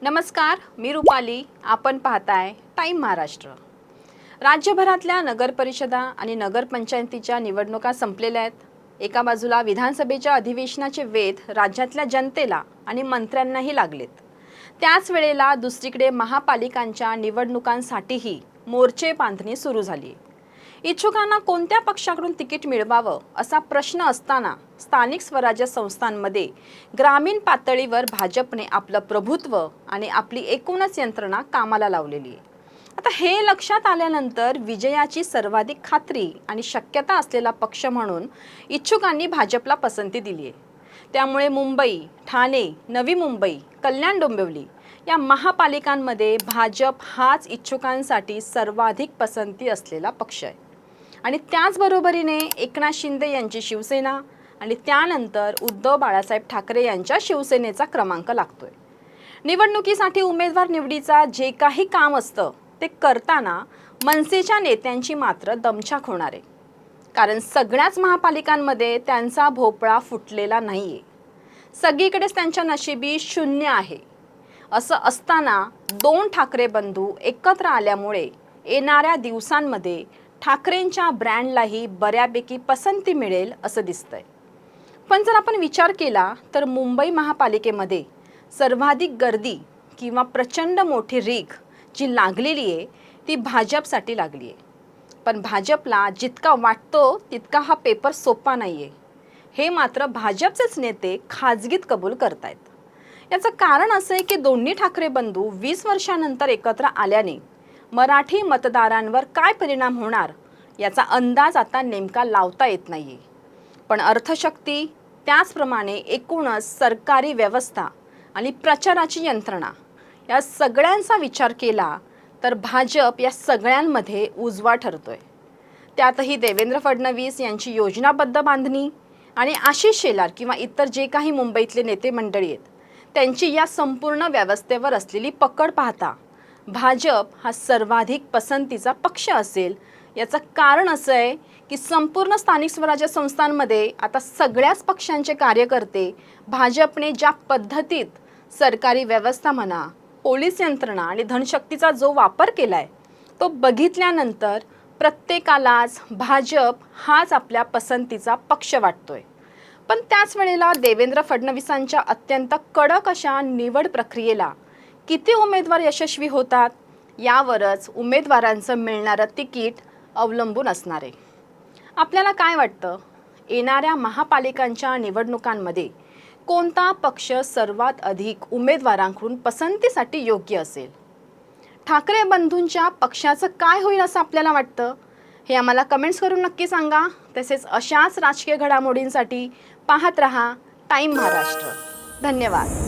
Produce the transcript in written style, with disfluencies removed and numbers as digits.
नमस्कार, मी रुपाली. आपण पाहताय टाइम महाराष्ट्र. राज्यभरातल्या नगर परिषदा आणि नगरपंचायतीच्या निवडणुका संपलेल्या आहेत. एका बाजूला विधानसभेच्या अधिवेशनाचे वेध राज्यातल्या जनतेला आणि मंत्र्यांनाही लागलेत. त्याच वेळेला दुसरीकडे महापालिकांच्या निवडणुकांसाठीही मोर्चे बांधणी सुरू झाली. इच्छुकांना कोणत्या पक्षाकडून तिकीट मिळवावं असा प्रश्न असताना स्थानिक स्वराज्य संस्थांमध्ये ग्रामीण पातळीवर भाजपने आपलं प्रभुत्व आणि आपली एकूणच यंत्रणा कामाला लावलेली आहे. आता हे लक्षात आल्यानंतर विजयाची सर्वाधिक खात्री आणि शक्यता असलेला पक्ष म्हणून इच्छुकांनी भाजपला पसंती दिली आहे. त्यामुळे मुंबई, ठाणे, नवी मुंबई, कल्याण डोंबिवली या महापालिकांमध्ये भाजप हाच इच्छुकांसाठी सर्वाधिक पसंती असलेला पक्ष आहे. आणि त्याचबरोबरीने एकनाथ शिंदे यांची शिवसेना आणि त्यानंतर उद्धव बाळासाहेब ठाकरे यांच्या शिवसेनेचा क्रमांक लागतोय. निवडणुकीसाठी उमेदवार निवडीचा जे काही काम असतं ते करताना मनसेच्या नेत्यांची मात्र दमछाक होणार आहे. कारण सगळ्याच महापालिकांमध्ये त्यांचा भोपळा फुटलेला नाहीये. सगळीकडेच त्यांच्या नशिबी शून्य आहे. असं असताना दोन ठाकरे बंधू एकत्र आल्यामुळे येणाऱ्या दिवसांमध्ये ठाकरेंच्या ब्रँडलाही बऱ्यापैकी पसंती मिळेल असं दिसतंय. पण जर आपण विचार केला तर मुंबई महापालिकेमध्ये सर्वाधिक गर्दी किंवा प्रचंड मोठी रीघ जी लागलेली आहे ती भाजपसाठी लागली आहे. पण भाजपला जितका वाटतो तितका हा पेपर सोपा नाही आहे, हे मात्र भाजपचेच नेते खाजगीत कबूल करतायत. याचं कारण असं आहे की दोन्ही ठाकरे बंधू 20 वर्षांनंतर एकत्र आल्याने मराठी मतदारांवर काय परिणाम होणार याचा अंदाज आता नेमका लावता येत नाहीये. पण अर्थशक्ती, त्याचप्रमाणे एकूणच सरकारी व्यवस्था आणि प्रचाराची यंत्रणा या सगळ्यांचा विचार केला तर भाजप या सगळ्यांमध्ये उजवा ठरतोय. त्यातही देवेंद्र फडणवीस यांची योजनाबद्ध बांधणी आणि आशिष शेलार किंवा इतर जे काही मुंबईतले नेते मंडळी आहेत त्यांची या संपूर्ण व्यवस्थेवर असलेली पकड पाहता भाजप हा सर्वाधिक पसंतीचा पक्ष असेल. याचं कारण असं आहे की संपूर्ण स्थानिक स्वराज्य संस्थांमध्ये आता सगळ्याच पक्षांचे कार्यकर्ते भाजपने ज्या पद्धतीत सरकारी व्यवस्था म्हणा, पोलीस यंत्रणा आणि धनशक्तीचा जो वापर केला आहे तो बघितल्यानंतर प्रत्येकालाच भाजप हाच आपल्या पसंतीचा पक्ष वाटतोय. पण त्याच वेळेला देवेंद्र फडणवीसांच्या अत्यंत कडक अशा निवड प्रक्रियेला किती उमेदवार यशस्वी होतात यावरच उमेदवारांचं मिळणारं तिकीट अवलंबून असणार आहे. आपल्याला काय वाटतं, येणाऱ्या महापालिकांच्या निवडणुकांमध्ये कोणता पक्ष सर्वात अधिक उमेदवारांकडून पसंतीसाठी योग्य असेल? ठाकरे बंधूंच्या पक्षाचं काय होईल असं आपल्याला वाटतं? हे आम्हाला कमेंट्स करून नक्की सांगा. तसेच अशाच राजकीय घडामोडींसाठी पाहत रहा टाइम महाराष्ट्र. धन्यवाद.